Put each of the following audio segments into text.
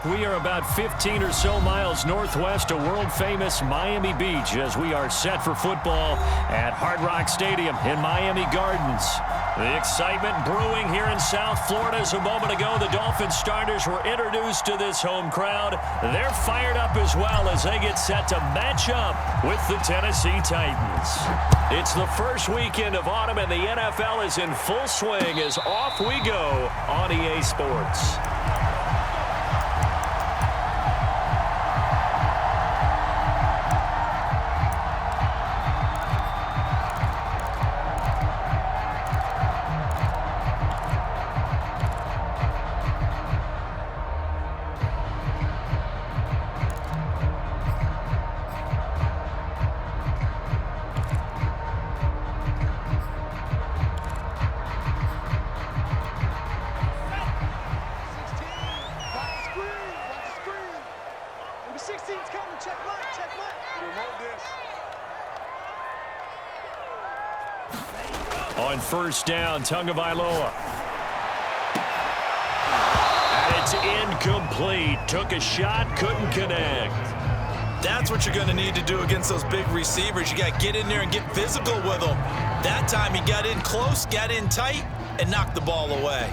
back. We are about 15 or so miles northwest of world-famous Miami Beach as we are set for football at Hard Rock Stadium in Miami Gardens. The excitement brewing here in South Florida as a moment ago the Dolphins starters were introduced to this home crowd. They're fired up as well as they get set to match up with the Tennessee Titans. It's the first weekend of autumn and the NFL is in full swing as off we go on EA Sports. On first down, Tagovailoa. And it's incomplete. Took a shot, couldn't connect. That's what you're going to need to do against those big receivers. You got to get in there and get physical with them. That time he got in close, got in tight, and knocked the ball away.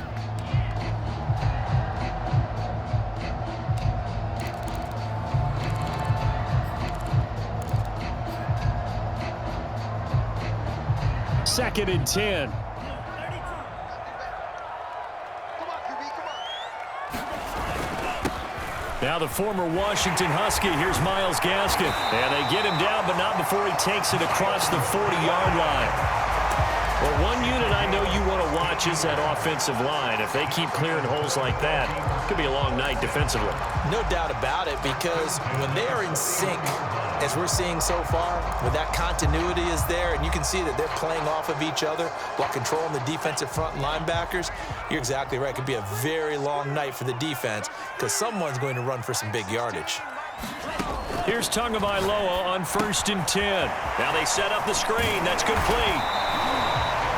Second and 10. Now the former Washington Husky. Here's Myles Gaskin. And they get him down, but not before he takes it across the 40-yard line. Well, one unit I know you want to watch is that offensive line. If they keep clearing holes like that, it could be a long night defensively. No doubt about it, because when they are in sync, as we're seeing so far, when that continuity is there, and you can see that they're playing off of each other while controlling the defensive front and linebackers, you're exactly right. It could be a very long night for the defense because someone's going to run for some big yardage. Here's Tagovailoa on first and 10. Now they set up the screen. That's complete.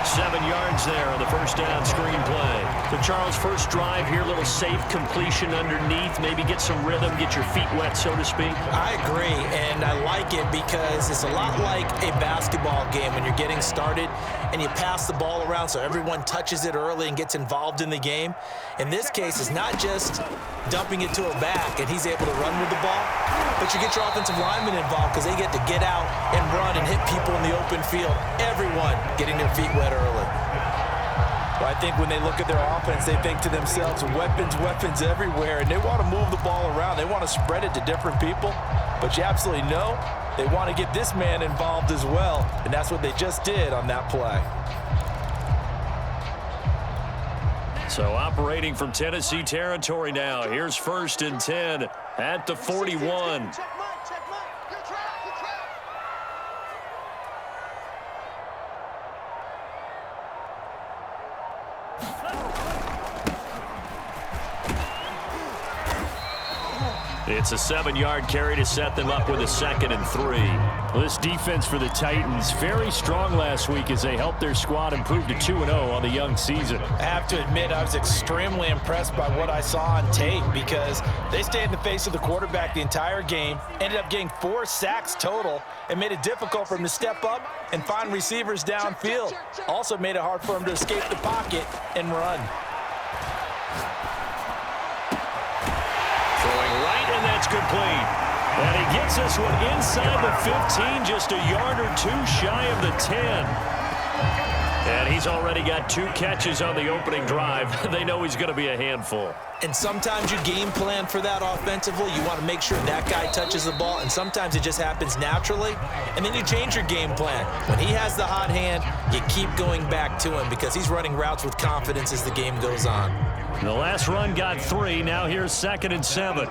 7 yards there on the first down screen play. So, Charles, first drive here, a little safe completion underneath. Maybe get some rhythm, get your feet wet, so to speak. I agree, and I like it because it's a lot like a basketball game when you're getting started and you pass the ball around so everyone touches it early and gets involved in the game. In this case, it's not just dumping it to a back and he's able to run with the ball, but you get your offensive linemen involved because they get to get out and run and hit people in the open field. Everyone getting their feet wet early. Well, I think when they look at their offense, they think to themselves, weapons, weapons everywhere, and they want to move the ball around. They want to spread it to different people, but you absolutely know they want to get this man involved as well, and that's what they just did on that play. So operating from Tennessee territory now. Here's first and 10 at the 41. It's a 7-yard carry to set them up with a 2nd and 3. Well, this defense for the Titans, very strong last week as they helped their squad improve to 2-0 on the young season. I have to admit, I was extremely impressed by what I saw on tape because they stayed in the face of the quarterback the entire game, ended up getting 4 sacks total, and made it difficult for him to step up and find receivers downfield. Also made it hard for him to escape the pocket and run. And that's complete. And he gets this one inside the 15, just a yard or 2 shy of the 10. And he's already got 2 catches on the opening drive. They know he's going to be a handful. And sometimes you game plan for that offensively. You want to make sure that guy touches the ball, and sometimes it just happens naturally. And then you change your game plan. When he has the hot hand, you keep going back to him because he's running routes with confidence as the game goes on. The last run got 3. Now here's 2nd and 7.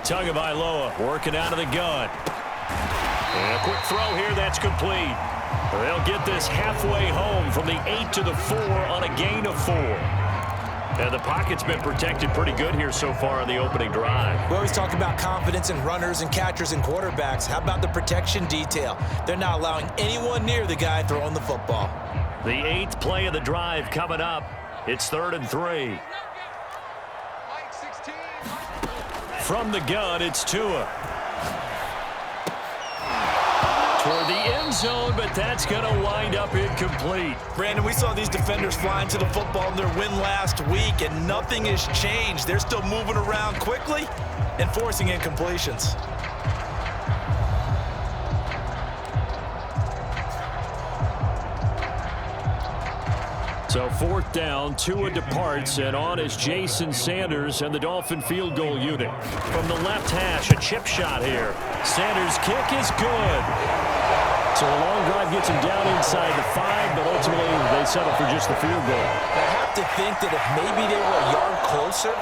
Tagovailoa working out of the gun. And a quick throw here, that's complete. They'll get this halfway home from the 8 to the 4 on a gain of 4. And the pocket's been protected pretty good here so far on the opening drive. We always talk about confidence in runners and catchers and quarterbacks. How about the protection detail? They're not allowing anyone near the guy throwing the football. The 8th play of the drive coming up. It's 3rd and 3. From the gun, it's Tua. Toward the end zone, but that's going to wind up incomplete. Brandon, we saw these defenders flying to the football in their win last week, and nothing has changed. They're still moving around quickly and forcing incompletions. So 4th down, Tua departs, and on is Jason Sanders and the Dolphin field goal unit. From the left hash, a chip shot here. Sanders' kick is good. So a long drive gets him down inside the 5, but ultimately they settle for just the field goal. I have to think that if maybe they were a yard closer,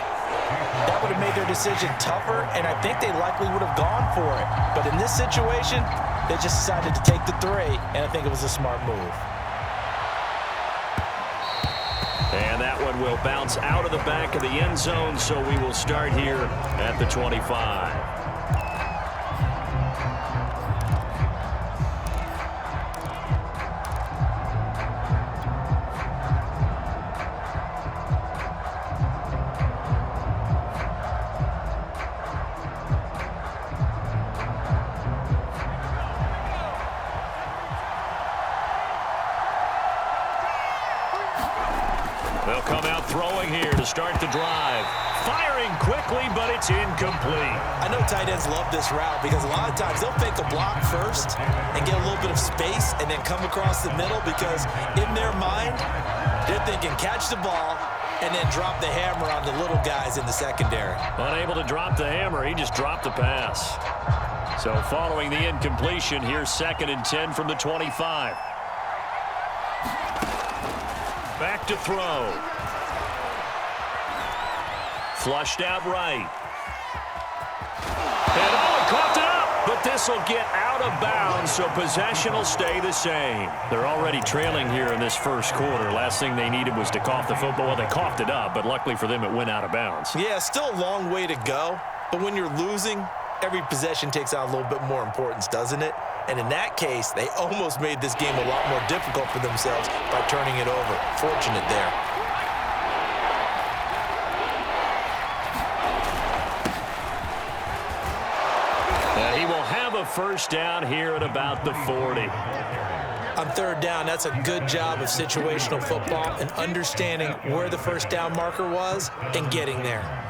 that would have made their decision tougher, and I think they likely would have gone for it. But in this situation, they just decided to take the 3, and I think it was a smart move. And that one will bounce out of the back of the end zone, so we will start here at the 25. They'll come out throwing here to start the drive. Firing quickly, but it's incomplete. I know tight ends love this route because a lot of times they'll fake a block first and get a little bit of space and then come across the middle because in their mind, they're thinking catch the ball and then drop the hammer on the little guys in the secondary. Unable to drop the hammer, he just dropped the pass. So following the incompletion, here's 2nd and 10 from the 25. Back to throw. Flushed out right. And he coughed it up, but this will get out of bounds, so possession will stay the same. They're already trailing here in this first quarter. Last thing they needed was to cough the football. Well, they coughed it up, but luckily for them, it went out of bounds. Yeah, still a long way to go, but when you're losing, every possession takes on a little bit more importance, doesn't it? And in that case, they almost made this game a lot more difficult for themselves by turning it over. Fortunate there. And he will have a first down here at about the 40. On 3rd down, that's a good job of situational football and understanding where the first down marker was and getting there.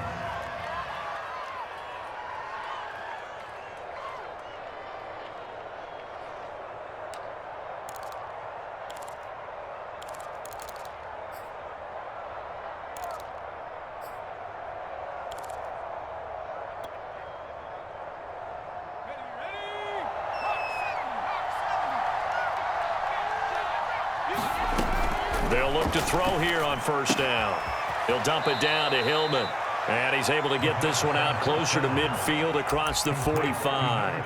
They'll look to throw here on 1st down. He'll dump it down to Hillman. And he's able to get this one out closer to midfield across the 45.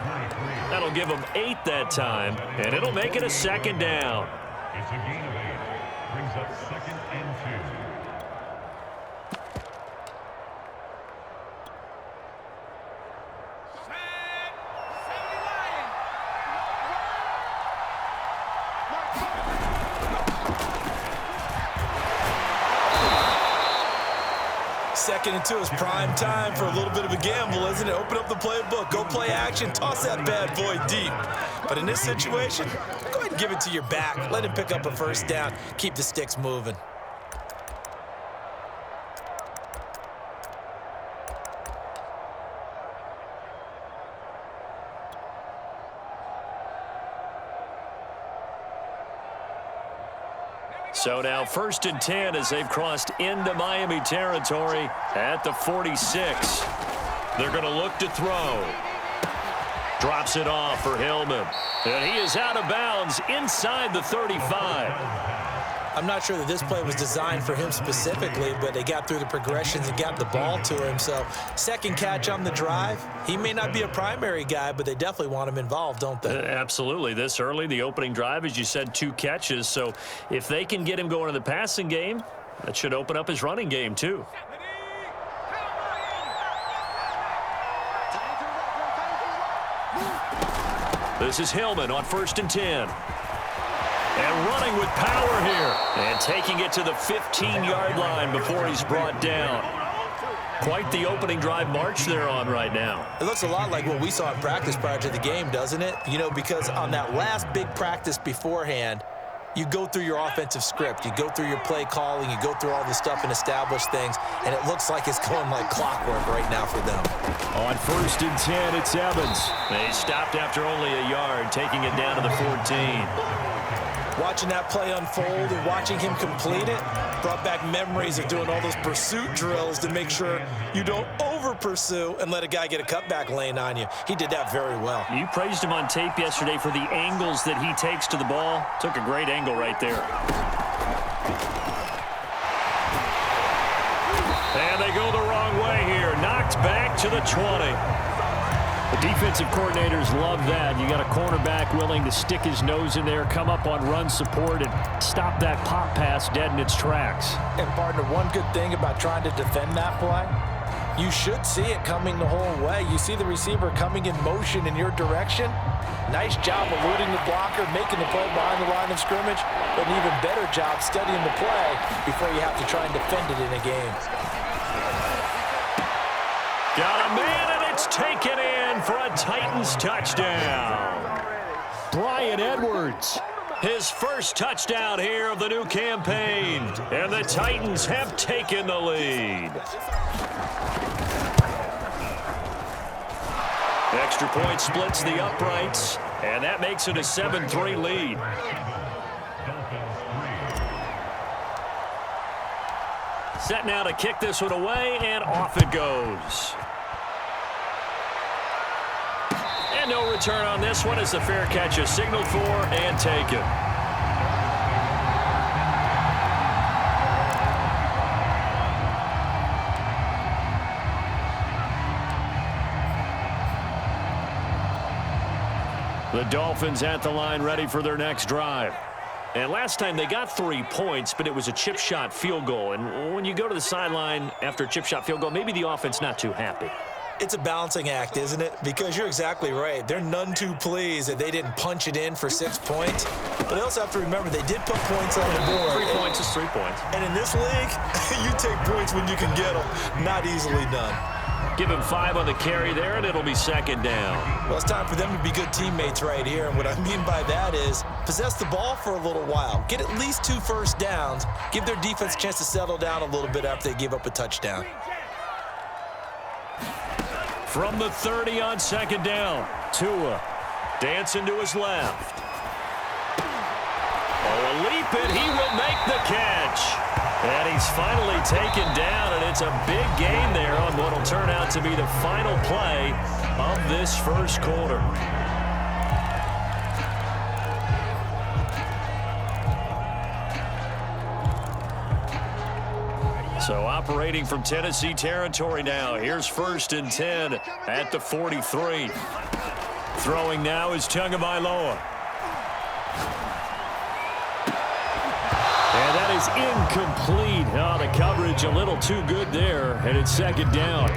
That'll give him 8 that time, and it'll make it a 2nd down. It's a gain of 8. Brings up 2nd and 2. Second and 2 is prime time for a little bit of a gamble, isn't it? Open up the playbook, go play action, toss that bad boy deep. But in this situation, go ahead and give it to your back. Let him pick up a first down. Keep the sticks moving. So now 1st and 10 as they've crossed into Miami territory at the 46. They're going to look to throw. Drops it off for Hillman. And he is out of bounds inside the 35. I'm not sure that this play was designed for him specifically, but they got through the progressions and got the ball to him. So 2nd catch on the drive. He may not be a primary guy, but they definitely want him involved, don't they? Absolutely. This early, the opening drive, as you said, 2 catches. So if they can get him going in the passing game, That should open up his running game, too. This is Hillman on 1st and 10. And running with power here. And taking it to the 15-yard line before he's brought down. Quite the opening drive march they're on right now. It looks a lot like what we saw in practice prior to the game, doesn't it? You know, because on that last big practice beforehand, you go through your offensive script. You go through your play calling. You go through all the stuff and establish things. And it looks like it's going like clockwork right now for them. On 1st and 10, it's Evans. They stopped after only a yard, taking it down to the 14. Watching that play unfold and watching him complete it brought back memories of doing all those pursuit drills to make sure you don't over-pursue and let a guy get a cutback lane on you. He did that very well. You praised him on tape yesterday for the angles that he takes to the ball. Took a great angle right there. And they go the wrong way here. Knocked back to the 20. The defensive coordinators love that. You got a cornerback willing to stick his nose in there, come up on run support, and stop that pop pass dead in its tracks. And, partner, one good thing about trying to defend that play, you should see it coming the whole way. You see the receiver coming in motion in your direction. Nice job eluding the blocker, making the play behind the line of scrimmage, but an even better job studying the play before you have to try and defend it in a game. Got a man, and it's taken in for a Titans touchdown. Bryan Edwards, his first touchdown here of the new campaign, and the Titans have taken the lead. Extra point splits the uprights, and that makes it a 7-3 lead. Set now to kick this one away, and off it goes. And no return on this one as the fair catch is signaled for and taken. The Dolphins at the line ready for their next drive. And last time they got 3 points, but it was a chip shot field goal. And when you go to the sideline after a chip shot field goal, maybe the offense not too happy. It's a balancing act, isn't it? Because you're exactly right. They're none too pleased that they didn't punch it in for 6 points. But they also have to remember they did put points on the board. 3 points is 3 points. And in this league, you take points when you can get them. Not easily done. Give him 5 on the carry there, and it'll be 2nd down. Well, it's time for them to be good teammates right here. And what I mean by that is possess the ball for a little while. Get at least 2 first downs. Give their defense a chance to settle down a little bit after they give up a touchdown. From the 30 on 2nd down, Tua dancing to his left. Oh, a leap, and he will make the catch. And he's finally taken down, and it's a big gain there on what will turn out to be the final play of this first quarter. So operating from Tennessee territory now. Here's 1st and 10 at the 43. Throwing now is Tagovailoa. And that is incomplete. Oh, the coverage a little too good there, and it's 2nd down.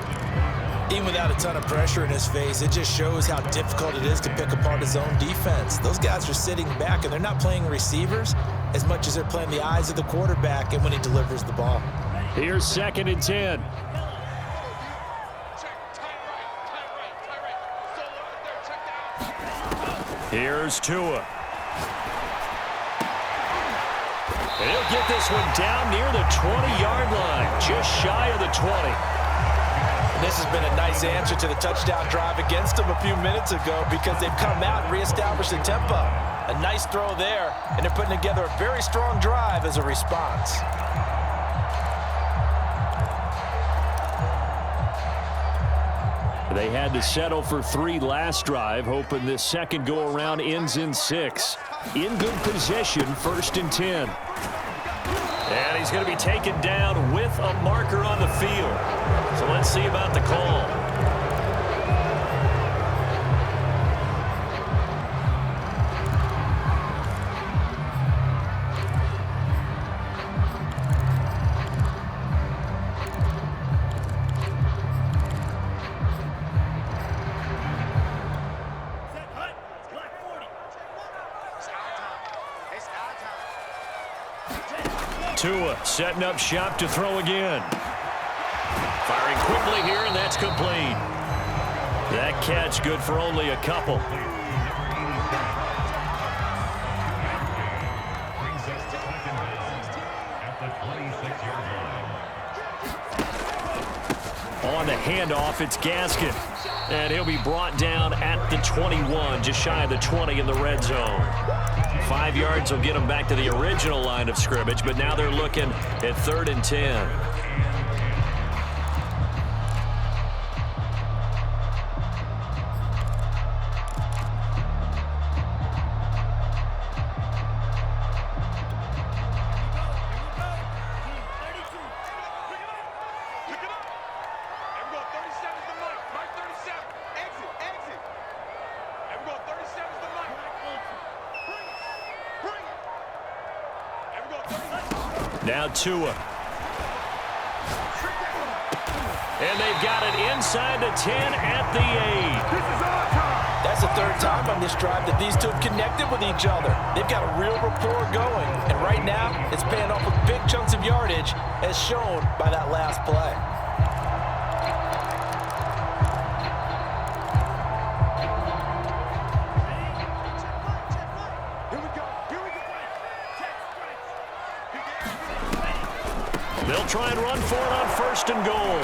Even without a ton of pressure in his face, it just shows how difficult it is to pick apart his own defense. Those guys are sitting back, and they're not playing receivers as much as they're playing the eyes of the quarterback and when he delivers the ball. Here's 2nd and 10. Here's Tua. And he'll get this one down near the 20-yard line, just shy of the 20. And this has been a nice answer to the touchdown drive against them a few minutes ago because they've come out and reestablished the tempo. A nice throw there, and they're putting together a very strong drive as a response. They had to settle for 3 last drive, hoping this second go-around ends in 6. In good position, 1st and 10. And he's going to be taken down with a marker on the field. So let's see about the call. Tua setting up shop to throw again. Firing quickly here, and that's complete. That catch good for only a couple. On the handoff, it's Gaskin. And he'll be brought down at the 21, just shy of the 20 in the red zone. 5 yards will get them back to the original line of scrimmage, but now they're looking at 3rd and 10. Now Tua. And they've got it inside the 10 at the 8. That's the 3rd time on this drive that these two have connected with each other. They've got a real rapport going. And right now, it's paying off with big chunks of yardage, as shown by that last play. They'll try and run for it on 1st and goal.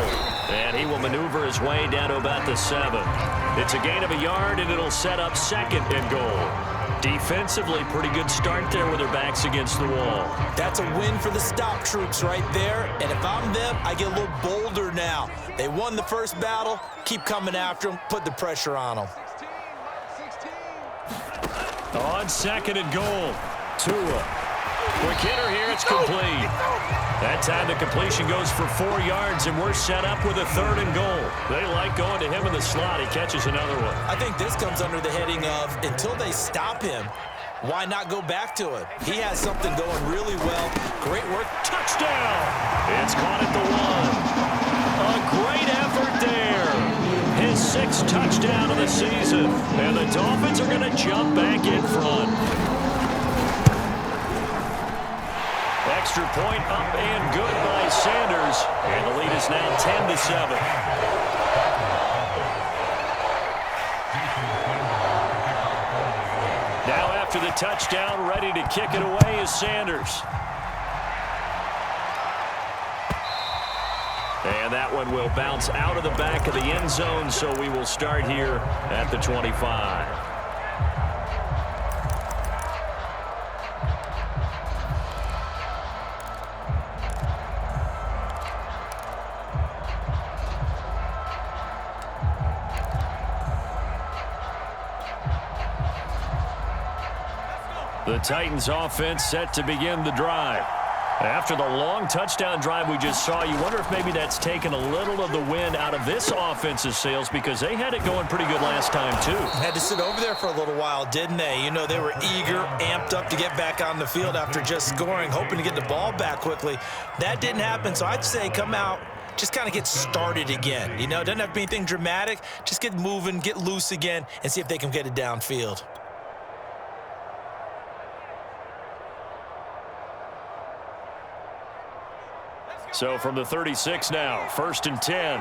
And he will maneuver his way down to about the 7. It's a gain of a yard, and it'll set up 2nd and goal. Defensively, pretty good start there with their backs against the wall. That's a win for the stop troops right there. And if I'm them, I get a little bolder now. They won the first battle. Keep coming after them. Put the pressure on them. On 2nd and goal, Tua. Quick hitter here, it's complete. That time the completion goes for 4 yards, and we're set up with a 3rd and goal. They like going to him in the slot. He catches another one. I think this comes under the heading of, until they stop him, why not go back to it? He has something going really well. Great work. Touchdown! It's caught at the 1. A great effort there. His 6th touchdown of the season. And the Dolphins are going to jump back in front. Extra point up and good by Sanders. And the lead is now 10-7. Now after the touchdown, ready to kick it away is Sanders. And that one will bounce out of the back of the end zone, so we will start here at the 25. The Titans offense set to begin the drive. After the long touchdown drive we just saw, you wonder if maybe that's taken a little of the wind out of this offense's sails, because they had it going pretty good last time too. Had to sit over there for a little while, didn't they? You know, they were eager, amped up to get back on the field after just scoring, hoping to get the ball back quickly. That didn't happen, so I'd say come out, just kind of get started again. You know, it doesn't have to be anything dramatic. Just get moving, get loose again, and see if they can get it downfield. So from the 36 now, 1st and 10.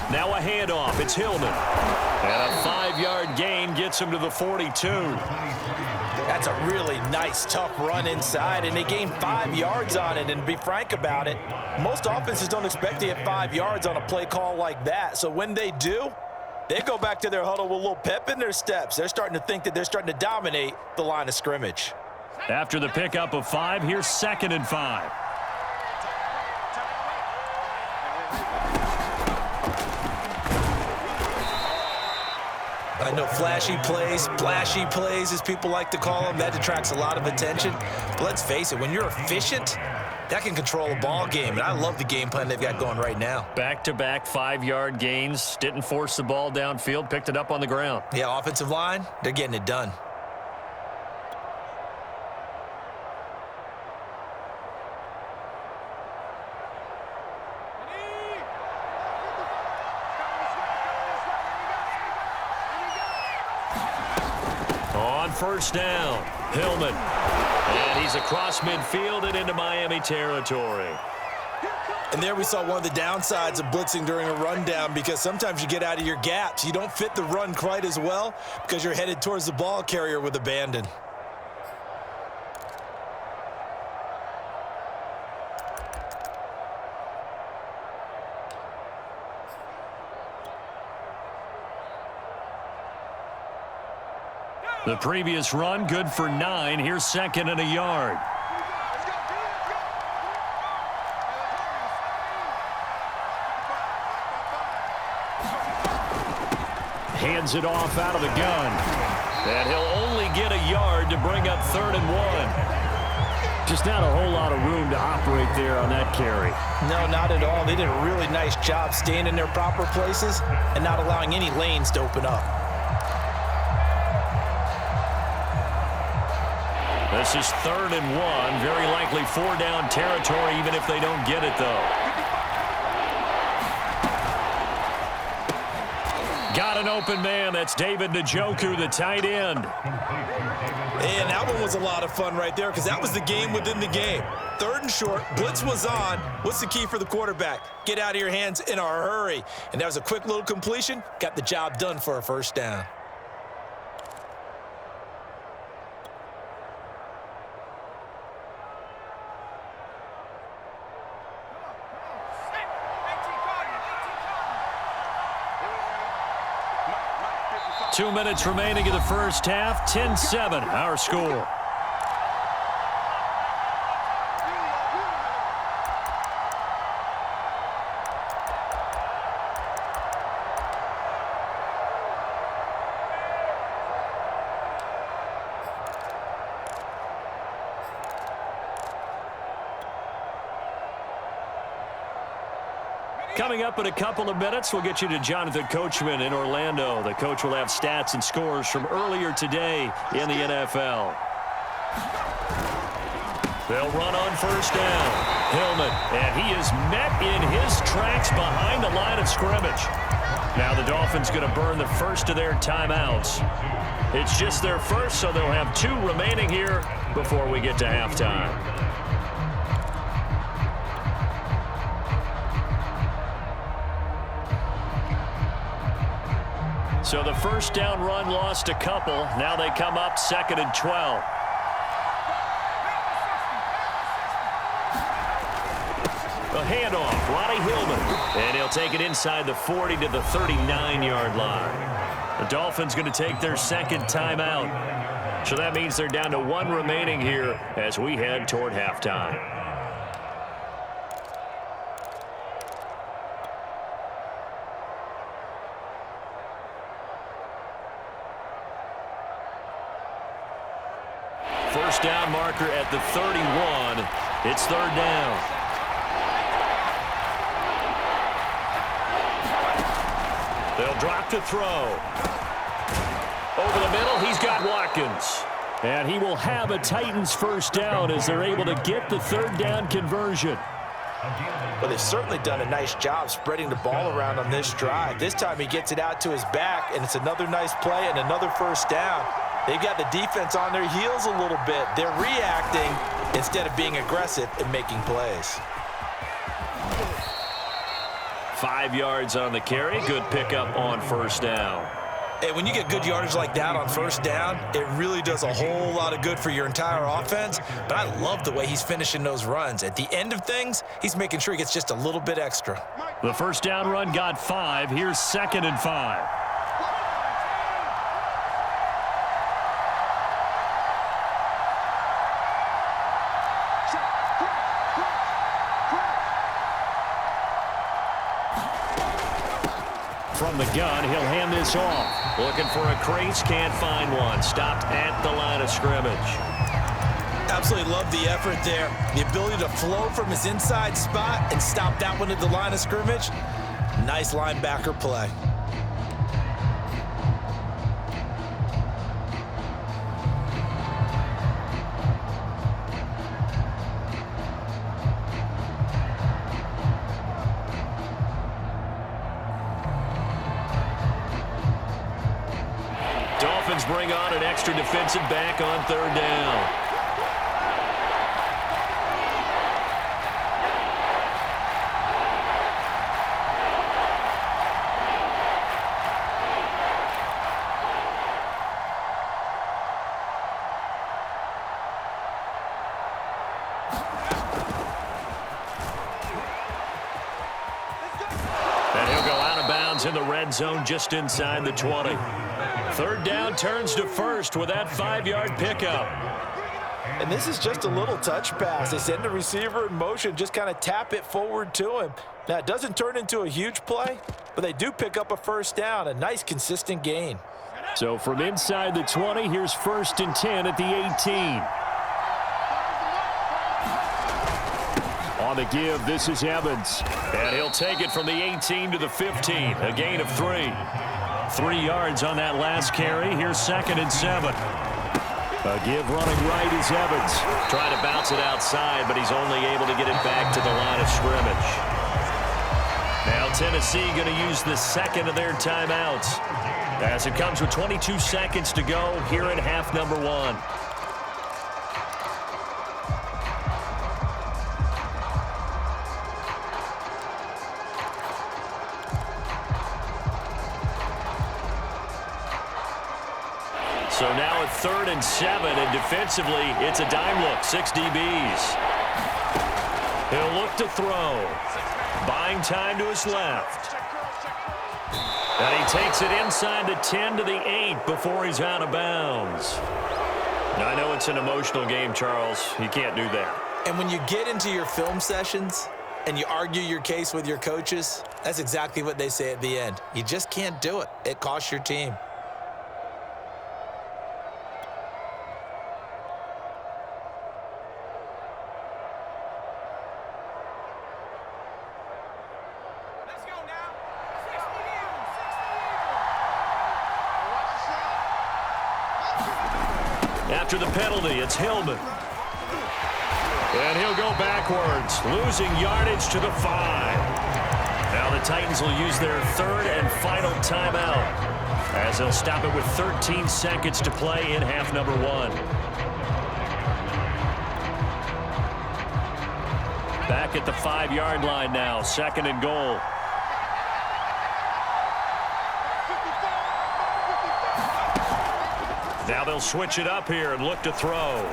Now a handoff. It's Hillman. And a 5-yard gain gets him to the 42. That's a really nice, tough run inside, and they gained 5 yards on it. And to be frank about it, most offenses don't expect to get 5 yards on a play call like that. So when they do, they go back to their huddle with a little pep in their steps. They're starting to think that they're starting to dominate the line of scrimmage. After the pickup of 5, here's 2nd and 5. I know flashy plays, as people like to call them, that attracts a lot of attention. But let's face it, when you're efficient, that can control a ball game. And I love the game plan they've got going right now. Back-to-back 5-yard gains. Didn't force the ball downfield, picked it up on the ground. Yeah, offensive line, they're getting it done. on first down. Hillman. And he's across midfield and into Miami territory. And there we saw one of the downsides of blitzing during a rundown, because sometimes you get out of your gaps. You don't fit the run quite as well because you're headed towards the ball carrier with abandon. The previous run, good for 9. Here's second and a yard. Hands it off out of the gun. And he'll only get a yard to bring up 3rd and 1. Just not a whole lot of room to operate there on that carry. No, not at all. They did a really nice job staying in their proper places and not allowing any lanes to open up. This is 3rd and 1. Very likely 4-down territory, even if they don't get it, though. Got an open man. That's David Njoku, the tight end. And that one was a lot of fun right there, because that was the game within the game. 3rd and short. Blitz was on. What's the key for the quarterback? Get out of your hands in a hurry. And that was a quick little completion. Got the job done for a first down. Two minutes remaining in the first half. 10-7, our score. Coming up in a couple of minutes, we'll get you to Jonathan Coachman in Orlando. The coach will have stats and scores from earlier today in the NFL. They'll run on first down. Hillman, and he is met in his tracks behind the line of scrimmage. Now the Dolphins going to burn the first of their timeouts. It's just their first, so they'll have 2 remaining here before we get to halftime. So the first down run lost a couple. Now they come up 2nd and 12. A handoff, Ronnie Hillman. And he'll take it inside the 40 to the 39-yard line. The Dolphins going to take their second timeout. So that means they're down to 1 remaining here as we head toward halftime. First down marker at the 31. It's 3rd down. They'll drop to throw. Over the middle, he's got Watkins. And he will have a Titans first down as they're able to get the 3rd down conversion. Well, they've certainly done a nice job spreading the ball around on this drive. This time he gets it out to his back, and it's another nice play and another first down. They've got the defense on their heels a little bit. They're reacting instead of being aggressive and making plays. 5 yards on the carry. Good pickup on first down. Hey, when you get good yardage like that on first down, it really does a whole lot of good for your entire offense. But I love the way he's finishing those runs. At the end of things, he's making sure he gets just a little bit extra. The first down run got 5. Here's 2nd and 5. From the gun, he'll hand this off. Looking for a crease, can't find one. Stopped at the line of scrimmage. Absolutely love the effort there. The ability to flow from his inside spot and stop that one at the line of scrimmage. Nice linebacker play. Titans bring on an extra defensive back on third down. In the red zone just inside the 20. Third down turns to first with that 5-yard pickup. And this is just a little touch pass. They send the receiver in motion, just kind of tap it forward to him. Now, it doesn't turn into a huge play, but they do pick up a first down, a nice, consistent gain. So from inside the 20, here's 1st and 10 at the 18. On the give, this is Evans. And he'll take it from the 18 to the 15. A gain of 3. 3 yards on that last carry. Here's 2nd and 7. A give running right is Evans. Trying to bounce it outside, but he's only able to get it back to the line of scrimmage. Now Tennessee going to use the 2nd of their timeouts, as it comes with 22 seconds to go here in half number 1. So now at 3rd and 7, and defensively, it's a dime look, 6 DBs. He'll look to throw. Buying time to his left. And he takes it inside the 10 to the 8 before he's out of bounds. Now, I know it's an emotional game, Charles. You can't do that. And when you get into your film sessions and you argue your case with your coaches, that's exactly what they say at the end. You just can't do it. It costs your team. After the penalty, it's Hillman. And he'll go backwards, losing yardage to the 5. Now the Titans will use their 3rd and final timeout, as they'll stop it with 13 seconds to play in half number 1. Back at the 5-yard line now, 2nd and goal. Now they'll switch it up here and look to throw.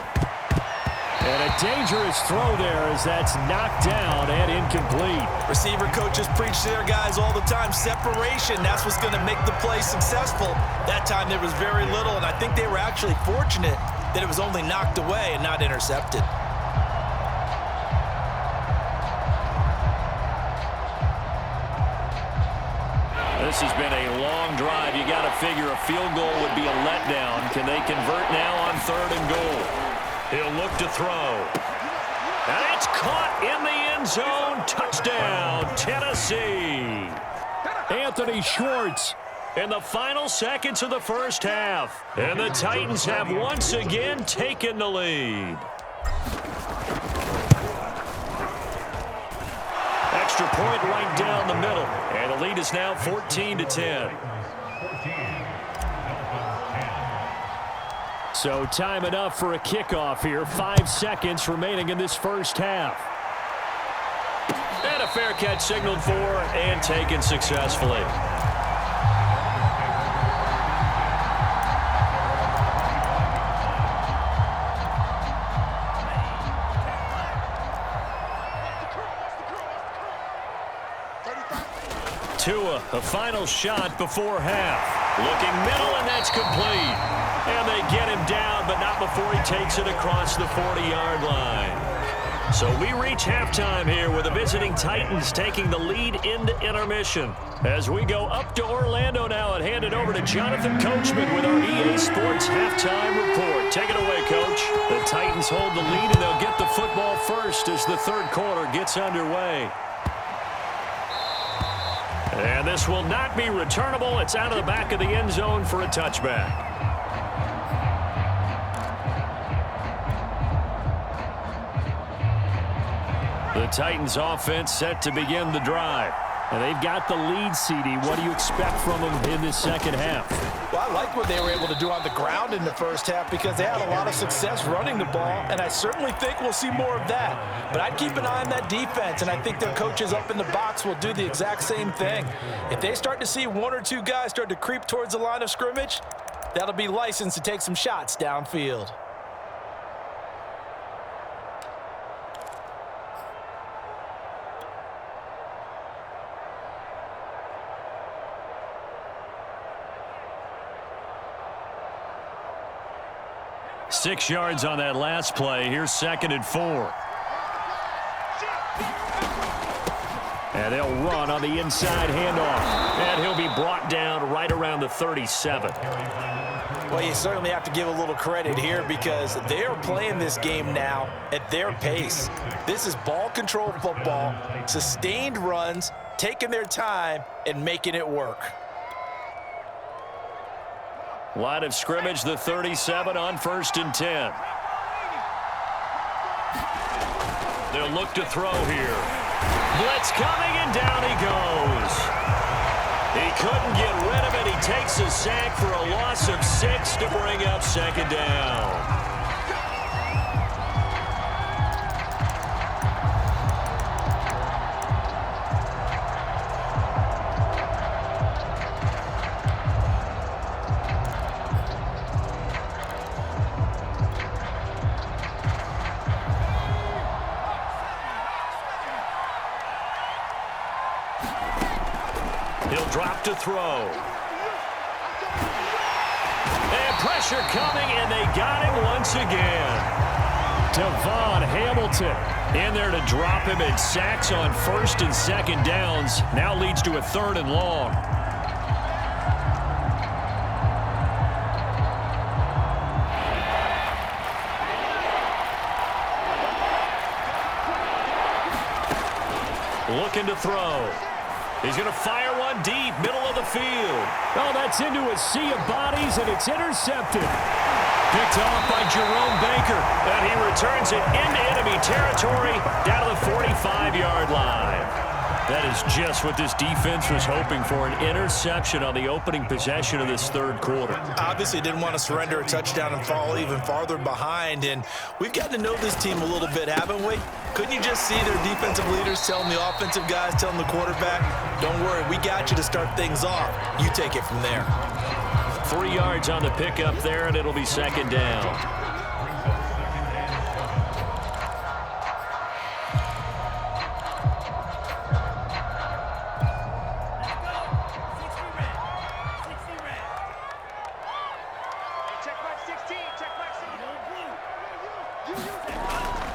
And a dangerous throw there as that's knocked down and incomplete. Receiver coaches preach to their guys all the time. Separation, that's what's going to make the play successful. That time there was very little, and I think they were actually fortunate that it was only knocked away and not intercepted. This has been a long drive. You got to figure a field goal would be a letdown. Can they convert now on 3rd and goal? He'll look to throw. And it's caught in the end zone. Touchdown, Tennessee. Anthony Schwartz in the final seconds of the first half. And the Titans have once again taken the lead. Extra point right down the middle. And the lead is now 14-10. So time enough for a kickoff here. 5 seconds remaining in this first half. And a fair catch signaled for and taken successfully. Tua, a final shot before half. Looking middle, and that's complete. And they get him down, but not before he takes it across the 40-yard line. So we reach halftime here with the visiting Titans taking the lead into intermission. As we go up to Orlando now and hand it over to Jonathan Coachman with our EA Sports halftime report. Take it away, Coach. The Titans hold the lead, and they'll get the football first as the third quarter gets underway. And this will not be returnable. It's out of the back of the end zone for a touchback. The Titans offense set to begin the drive. And they've got the lead, CD. What do you expect from them in this second half? Well, I like what they were able to do on the ground in the first half because they had a lot of success running the ball, and I certainly think we'll see more of that. But I'd keep an eye on that defense, and I think their coaches up in the box will do the exact same thing. If they start to see one or two guys start to creep towards the line of scrimmage, that'll be licensed to take some shots downfield. Six yards on that last play. Here's 2nd and 4. And they'll run on the inside handoff. And he'll be brought down right around the 37. Well, you certainly have to give a little credit here because they are playing this game now at their pace. This is ball control football, sustained runs, taking their time, and making it work. Line of scrimmage, the 37 on 1st and 10. They'll look to throw here. Blitz coming, and down he goes. He couldn't get rid of it. He takes a sack for a loss of 6 to bring up 2nd down. Drop to throw. And pressure coming, and they got him once again. Devon Hamilton in there to drop him, and sacks on 1st and 2nd downs. Now leads to a 3rd and long. Looking to throw. He's going to fire one deep, middle of the field. Oh, that's into a sea of bodies, and it's intercepted. Picked off by Jerome Baker, and he returns it into enemy territory down to the 45-yard line. That is just what this defense was hoping for, an interception on the opening possession of this 3rd quarter. Obviously didn't want to surrender a touchdown and fall even farther behind, and we've gotten to know this team a little bit, haven't we? Couldn't you just see their defensive leaders telling the offensive guys, telling the quarterback, don't worry, we got you to start things off. You take it from there. 3 yards on the pickup there, and it'll be 2nd down.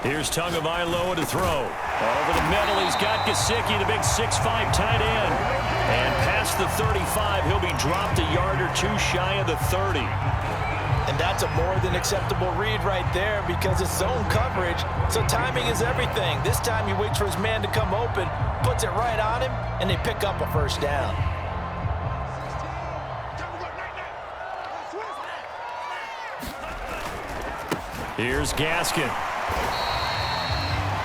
Here's Tagovailoa to throw. Over the middle, he's got Gesicki, the big 6'5" tight end. And past the 35, he'll be dropped a yard or two shy of the 30. And that's a more than acceptable read right there because it's zone coverage, so timing is everything. This time he waits for his man to come open, puts it right on him, and they pick up a 1st down. Here's Gaskin.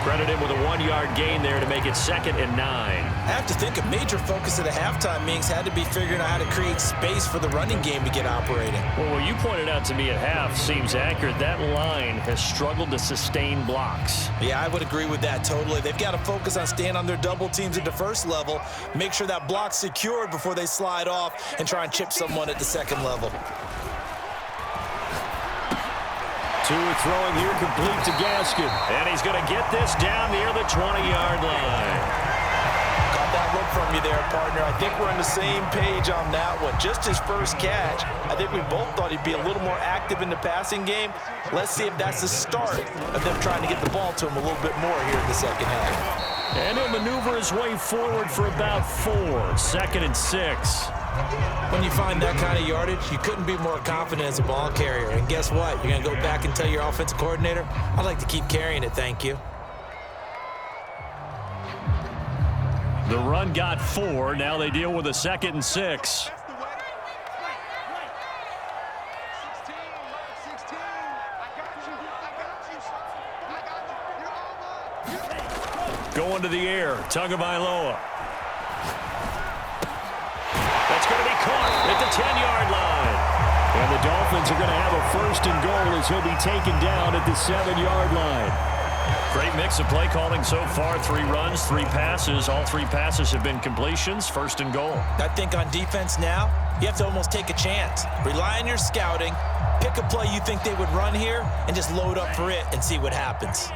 Credit him with a 1-yard gain there to make it 2nd and 9. I have to think a major focus at the halftime meetings had to be figuring out how to create space for the running game to get operating. Well, what you pointed out to me at half seems accurate. That line has struggled to sustain blocks. Yeah, I would agree with that totally. They've got to focus on staying on their double teams at the 1st level, make sure that block's secured before they slide off and try and chip someone at the 2nd level. Tua throwing here, complete to Gaskin. And he's going to get this down near the 20-yard line. Caught that look from you there, partner. I think we're on the same page on that one. Just his first catch. I think we both thought he'd be a little more active in the passing game. Let's see if that's the start of them trying to get the ball to him a little bit more here in the 2nd half. And he'll maneuver his way forward for about 4. 2nd and 6. When you find that kind of yardage, you couldn't be more confident as a ball carrier. And guess what? You're going to go back and tell your offensive coordinator, I'd like to keep carrying it, thank you. The run got 4. Now they deal with a 2nd and 6. Going to the air, Tagovailoa. That's going to be caught at the 10-yard line. And the Dolphins are going to have a 1st and goal as he'll be taken down at the 7-yard line. Great mix of play calling so far. 3 runs, 3 passes. All 3 passes have been completions. 1st and goal. I think on defense now, you have to almost take a chance. Rely on your scouting. Pick a play you think they would run here and just load up for it and see what happens.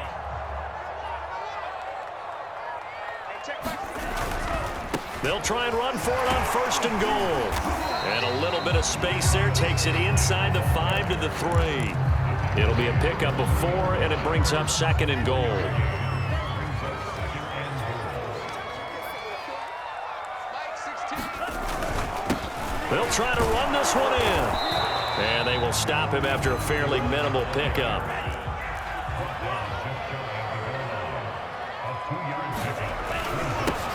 They'll try and run for it on 1st and goal. And a little bit of space there takes it inside the 5 to the 3. It'll be a pickup of 4, and it brings up 2nd and goal. They'll try to run this one in. And they will stop him after a fairly minimal pickup.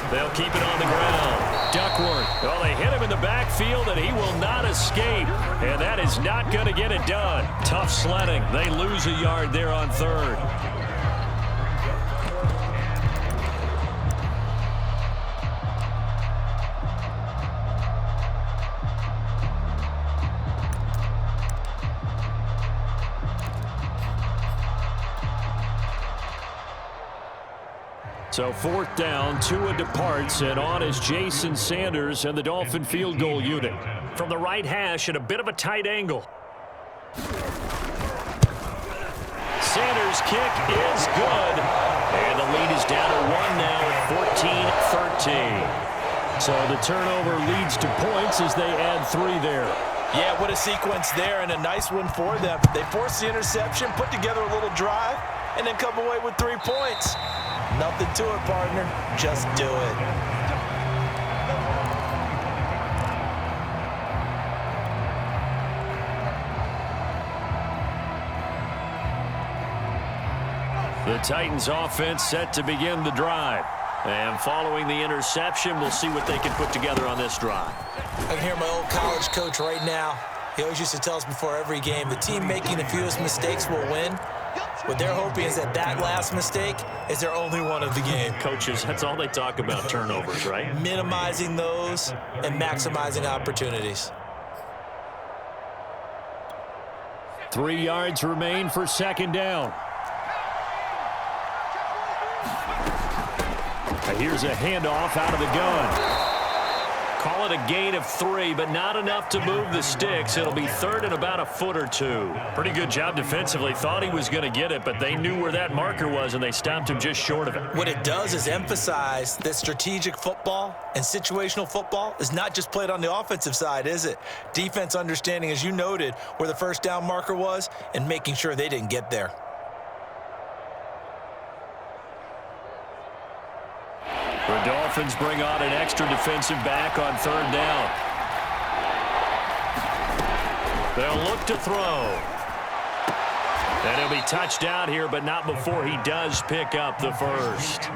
They'll keep it on the ground. Duckworth. Well, they hit him in the backfield, and he will not escape. And that is not going to get it done. Tough sledding. They lose a yard there on 3rd. So 4th down, Tua departs, and on is Jason Sanders and the Dolphin field goal unit. From the right hash at a bit of a tight angle. Sanders' kick is good. And the lead is down to 1 now at 14-13. So the turnover leads to points as they add 3 there. Yeah, what a sequence there, and a nice one for them. They force the interception, put together a little drive, and then come away with 3 points. Nothing to it, partner. Just do it. The Titans offense set to begin the drive. And following the interception, we'll see what they can put together on this drive. I can hear my old college coach right now. He always used to tell us before every game, the team making the fewest mistakes will win. What they're hoping is that last mistake is their only one of the game. Coaches, that's all they talk about, turnovers, right? Minimizing those and maximizing opportunities. 3 yards remain for 2nd down. Here's a handoff out of the gun. Call it a gain of 3, but not enough to move the sticks. It'll be 3rd and about a foot or 2. Pretty good job defensively. Thought he was going to get it, but they knew where that marker was, and they stopped him just short of it. What it does is emphasize that strategic football and situational football is not just played on the offensive side, is it? Defense understanding, as you noted, where the 1st down marker was and making sure they didn't get there. The Dolphins bring on an extra defensive back on 3rd down. They'll look to throw. And he'll be touched down here, but not before he does pick up the 1st.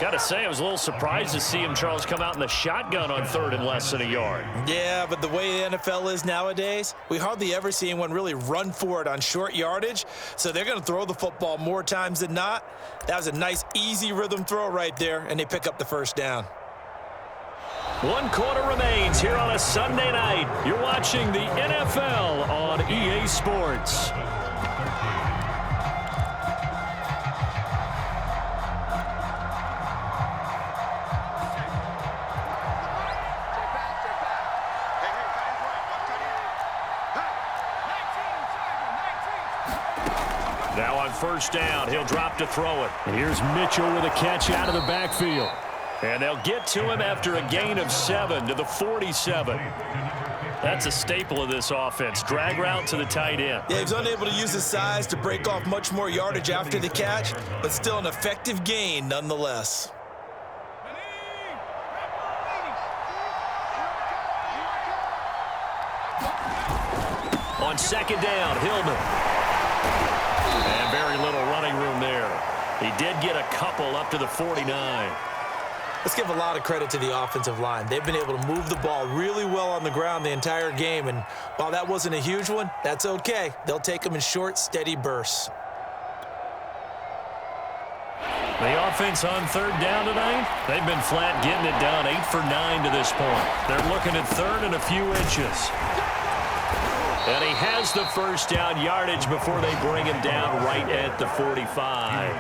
Got to say, I was a little surprised to see him, Charles, come out in the shotgun on 3rd and less than a yard. Yeah, but the way the NFL is nowadays, we hardly ever see anyone really run for it on short yardage. So they're going to throw the football more times than not. That was a nice, easy rhythm throw right there, and they pick up the 1st down. 1 quarter remains here on a Sunday night. You're watching the NFL on EA Sports. Now on 1st down, he'll drop to throw it. And here's Mitchell with a catch out of the backfield. And they'll get to him after a gain of 7 to the 47. That's a staple of this offense. Drag route to the tight end. Yeah, he's unable to use his size to break off much more yardage after the catch, but still an effective gain nonetheless. On 2nd down, Hillman. And very little running room there. He did get a couple up to the 49. Let's give a lot of credit to the offensive line. They've been able to move the ball really well on the ground the entire game, and while that wasn't a huge one, that's okay. They'll take them in short, steady bursts. The offense on third down tonight, they've been flat getting it down 8 for 9 to this point. They're looking at third and a few inches. And he has the first down yardage before they bring him down right at the 45.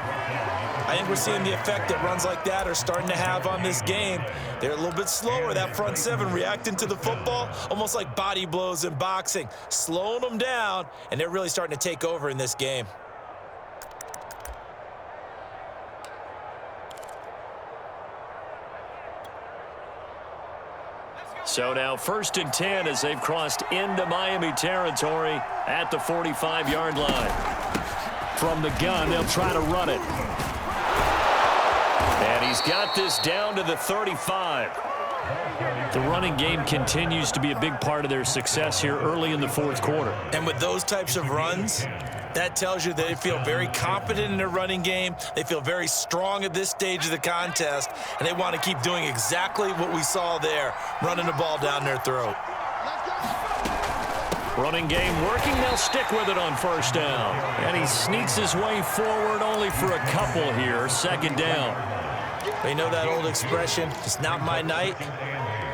I think we're seeing the effect that runs like that are starting to have on this game. They're a little bit slower, that front seven, reacting to the football, almost like body blows in boxing, slowing them down, and they're really starting to take over in this game. So now 1st and 10 as they've crossed into Miami territory at the 45-yard line. From the gun, they'll try to run it. And he's got this down to the 35. The running game continues to be a big part of their success here early in the fourth quarter. And with those types of runs, that tells you that they feel very confident in their running game. They feel very strong at this stage of the contest, and they want to keep doing exactly what we saw there, running the ball down their throat. Running game working. They'll stick with it on first down. And he sneaks his way forward only for a couple here. 2nd down. They know that old expression, it's not my night.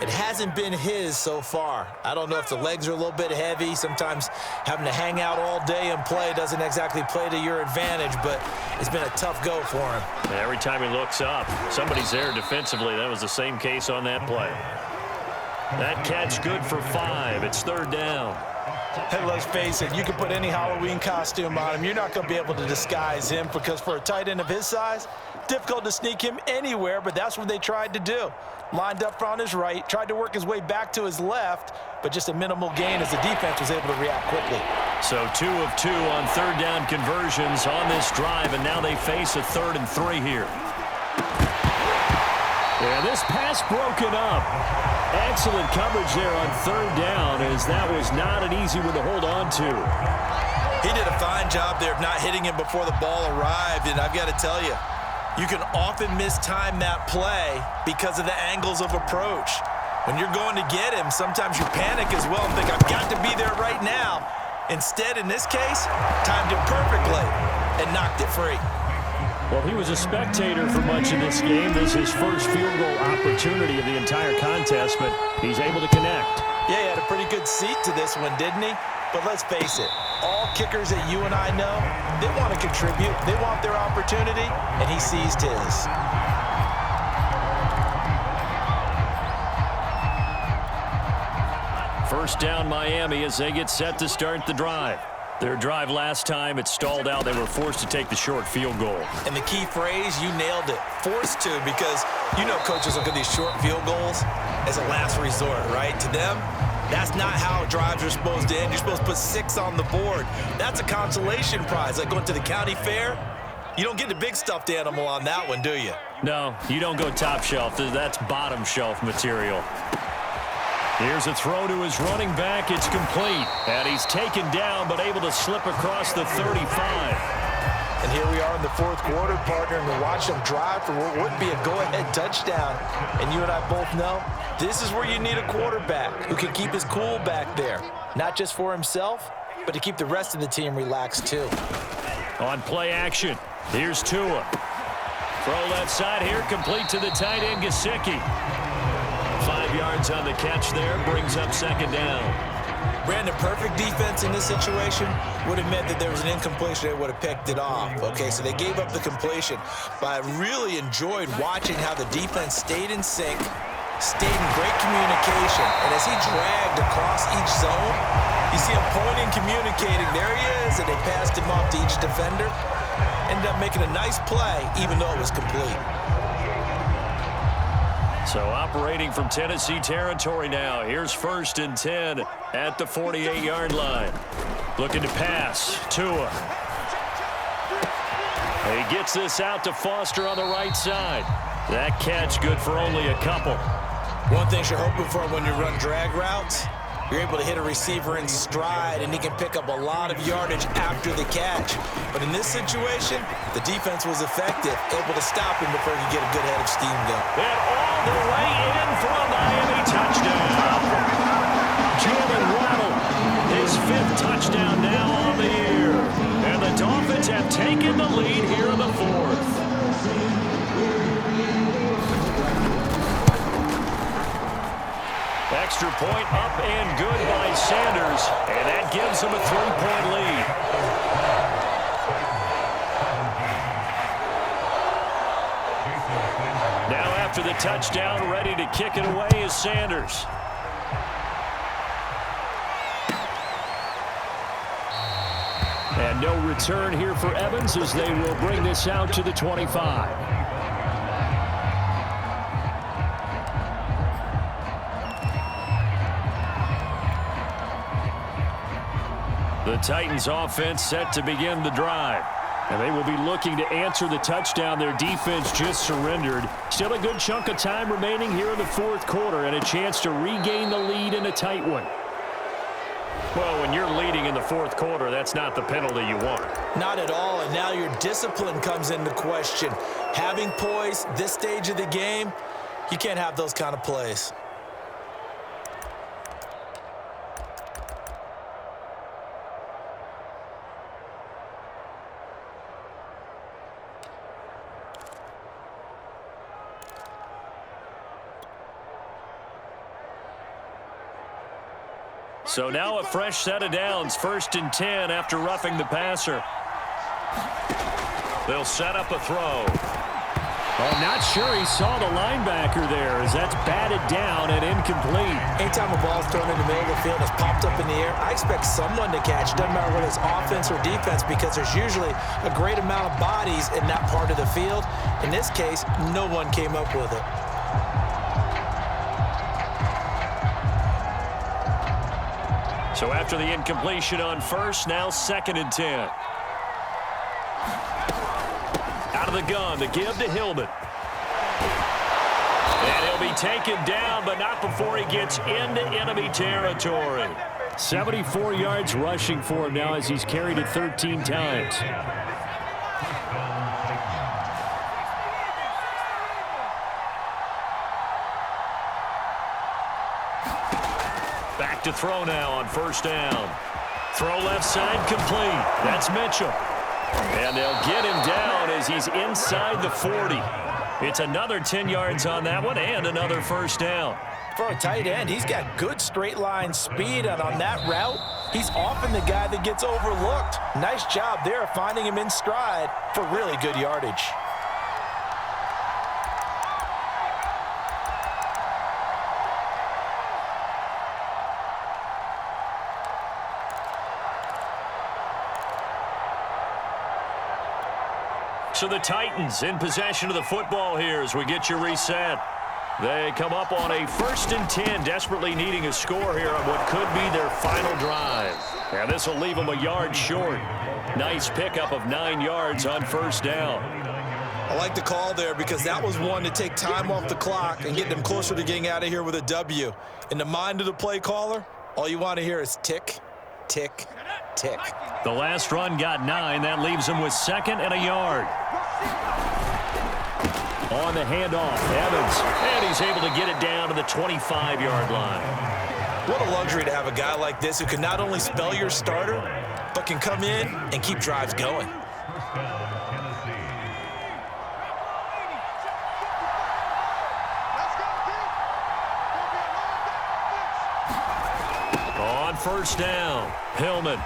It hasn't been his so far. I don't know if the legs are a little bit heavy. Sometimes having to hang out all day and play doesn't exactly play to your advantage, but it's been a tough go for him. Every time he looks up, somebody's there defensively. That was the same case on that play. That catch good for 5. It's 3rd down. Hey, let's face it, you can put any Halloween costume on him. You're not going to be able to disguise him because for a tight end of his size, difficult to sneak him anywhere, but that's what they tried to do. Lined up on his right, tried to work his way back to his left, but just a minimal gain as the defense was able to react quickly. So 2 of 2 on 3rd down conversions on this drive, and now they face a 3rd and 3 here. Yeah, this pass broken up. Excellent coverage there on 3rd down, as that was not an easy one to hold on to. He did a fine job there of not hitting him before the ball arrived, and I've got to tell you, you can often mistime that play because of the angles of approach. When you're going to get him, sometimes you panic as well and think, I've got to be there right now. Instead, in this case, timed it perfectly and knocked it free. Well, he was a spectator for much of this game. This is his first field goal opportunity of the entire contest, but he's able to connect. Yeah, he had a pretty good seat to this one, didn't he? But let's face it, all kickers that you and I know, they want to contribute. They want their opportunity, and he seized his. First down Miami as they get set to start the drive. Their drive last time, it stalled out. They were forced to take the short field goal. And the key phrase, you nailed it, forced to, because you know coaches look at these short field goals as a last resort, right? To them, that's not how drives are supposed to end. You're supposed to put 6 on the board. That's a consolation prize, like going to the county fair. You don't get the big stuffed animal on that one, do you? No, you don't go top shelf. That's bottom shelf material. Here's a throw to his running back. It's complete. And he's taken down, but able to slip across the 35. And here we are in the fourth quarter, partner, and we watch them drive for what would be a go-ahead touchdown. And you and I both know this is where you need a quarterback who can keep his cool back there, not just for himself, but to keep the rest of the team relaxed too. On play action, here's Tua. Throw left side here, complete to the tight end, Gesicki. 5 yards on the catch there, brings up 2nd down. Brandon, perfect defense in this situation would have meant that there was an incompletion. They would have picked it off. Okay, so they gave up the completion. But I really enjoyed watching how the defense stayed in sync, stayed in great communication. And as he dragged across each zone, you see him pointing, communicating. There he is, and they passed him off to each defender. Ended up making a nice play, even though it was complete. So operating from Tennessee territory now. Here's 1st and 10 at the 48-yard line. Looking to pass. Tua. He gets this out to Foster on the right side. That catch good for only a couple. One thing you're hoping for when you run drag routes, you're able to hit a receiver in stride, and he can pick up a lot of yardage after the catch. But in this situation, the defense was effective, able to stop him before he could get a good head of steam going. And all the way in for a Miami touchdown. Jalen Waddle, his 5th touchdown now on the year. And the Dolphins have taken the lead here in the 4th. extra point up and good by Sanders, and that gives them a 3-point lead. Now after the touchdown, ready to kick it away is Sanders. And no return here for Evans as they will bring this out to the 25. The Titans offense set to begin the drive. And they will be looking to answer the touchdown their defense just surrendered. Still a good chunk of time remaining here in the fourth quarter and a chance to regain the lead in a tight one. Well, when you're leading in the fourth quarter, that's not the penalty you want. Not at all, and now your discipline comes into question. Having poise this stage of the game, you can't have those kind of plays. So now a fresh set of downs, 1st and 10 after roughing the passer. They'll set up a throw. Oh, not sure he saw the linebacker there as that's batted down and incomplete. Anytime a ball's thrown in the middle of the field and it's popped up in the air, I expect someone to catch. Doesn't matter whether it's offense or defense because there's usually a great amount of bodies in that part of the field. In this case, no one came up with it. So after the incompletion on first, now 2nd and 10. Out of the gun, the give to Hillman. And he'll be taken down, but not before he gets into enemy territory. 74 yards rushing for him now as he's carried it 13 times. Back to throw now on 1st down. Throw left side complete. That's Mitchell. And they'll get him down as he's inside the 40. It's another 10 yards on that one and another 1st down. For a tight end, he's got good straight line speed, and on that route, he's often the guy that gets overlooked. Nice job there finding him in stride for really good yardage. So the Titans in possession of the football here as we get you reset. They come up on a 1st and 10, desperately needing a score here on what could be their final drive. And this will leave them a yard short. Nice pickup of 9 yards on 1st down. I like the call there because that was one to take time off the clock and get them closer to getting out of here with a W. In the mind of the play caller, all you want to hear is tick, tick, tick. The last run got 9. That leaves them with 2nd and a yard. On the handoff, Evans, and he's able to get it down to the 25-yard line. What a luxury to have a guy like this who can not only spell your starter, but can come in and keep drives going. On 1st down, Hillman.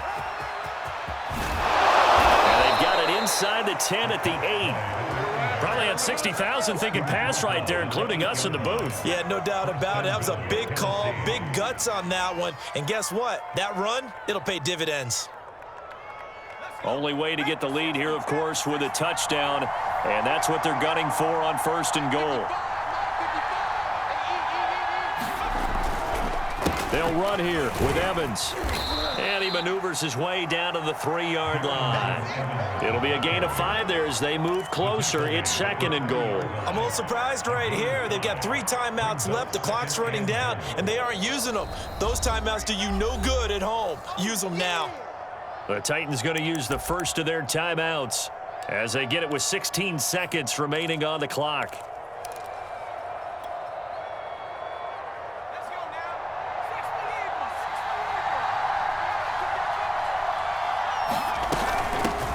And they've got it inside the 10 at the 8. Probably had 60,000 thinking pass right there, including us in the booth. Yeah, no doubt about it. That was a big call, big guts on that one. And guess what? That run, it'll pay dividends. Only way to get the lead here, of course, with a touchdown. And that's what they're gunning for on 1st and goal. They'll run here with Evans. And he maneuvers his way down to the 3-yard line. It'll be a gain of 5 there as they move closer. It's 2nd and goal. I'm a little surprised right here. They've got 3 timeouts left. The clock's running down, and they aren't using them. Those timeouts do you no good at home. Use them now. The Titans going to use the first of their timeouts as they get it with 16 seconds remaining on the clock.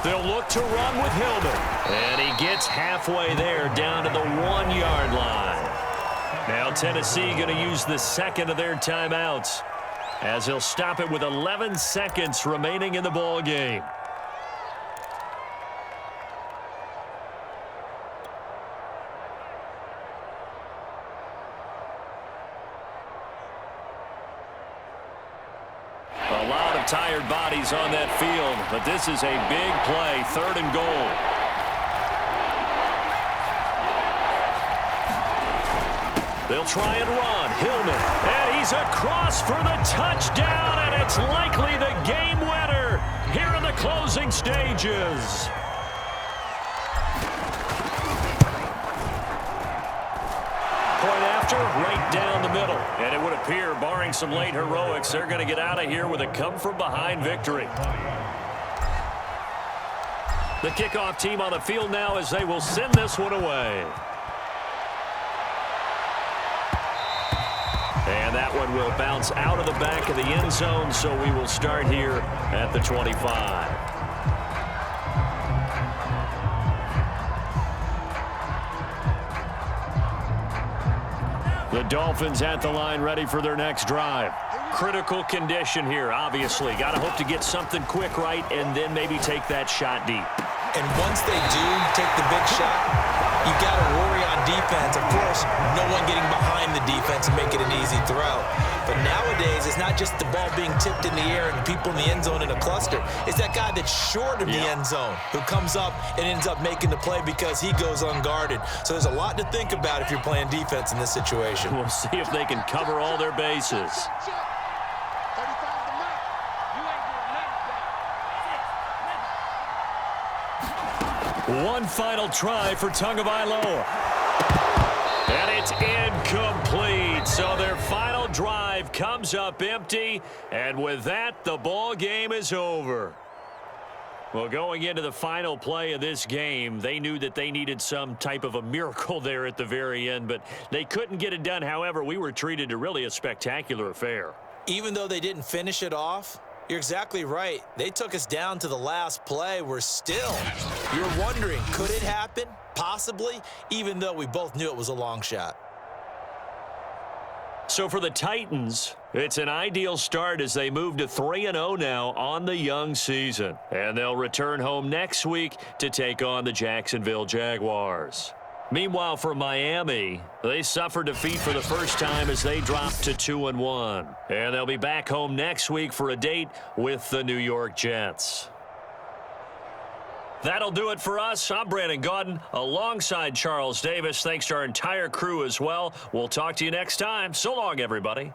They'll look to run with Hillman. And he gets halfway there down to the 1-yard line. Now Tennessee going to use the second of their timeouts, as he'll stop it with 11 seconds remaining in the ball game. A lot of tired bodies on that field, but this is a big play, 3rd and goal. They'll try and run. Hillman, and he's across for the touchdown, and it's likely the game winner here in the closing stages. Point after, right down the middle. And it would appear, barring some late heroics, they're going to get out of here with a come-from-behind victory. The kickoff team on the field now as they will send this one away. And that one will bounce out of the back of the end zone, so we will start here at the 25. The Dolphins at the line, ready for their next drive. Critical condition here, obviously. Got to hope to get something quick right and then maybe take that shot deep. And once they do take the big shot, you got to worry on defense. Of course, no one getting behind the defense and make it an easy throw. But nowadays, it's not just the ball being tipped in the air and people in the end zone in a cluster. It's that guy that's short of the end zone who comes up and ends up making the play because he goes unguarded. So there's a lot to think about if you're playing defense in this situation. We'll see if they can cover all their bases. One final try for Tagovailoa. And it's incomplete. So their final drive comes up empty. And with that, the ball game is over. Well, going into the final play of this game, they knew that they needed some type of a miracle there at the very end, but they couldn't get it done. However, we were treated to really a spectacular affair. Even though they didn't finish it off, you're exactly right. They took us down to the last play. We're still, you're wondering, could it happen? Possibly, even though we both knew it was a long shot. So for the Titans, it's an ideal start as they move to 3-0 now on the young season. And they'll return home next week to take on the Jacksonville Jaguars. Meanwhile, for Miami, they suffered defeat for the first time as they dropped to 2-1. And they'll be back home next week for a date with the New York Jets. That'll do it for us. I'm Brandon Gaudin alongside Charles Davis. Thanks to our entire crew as well. We'll talk to you next time. So long, everybody.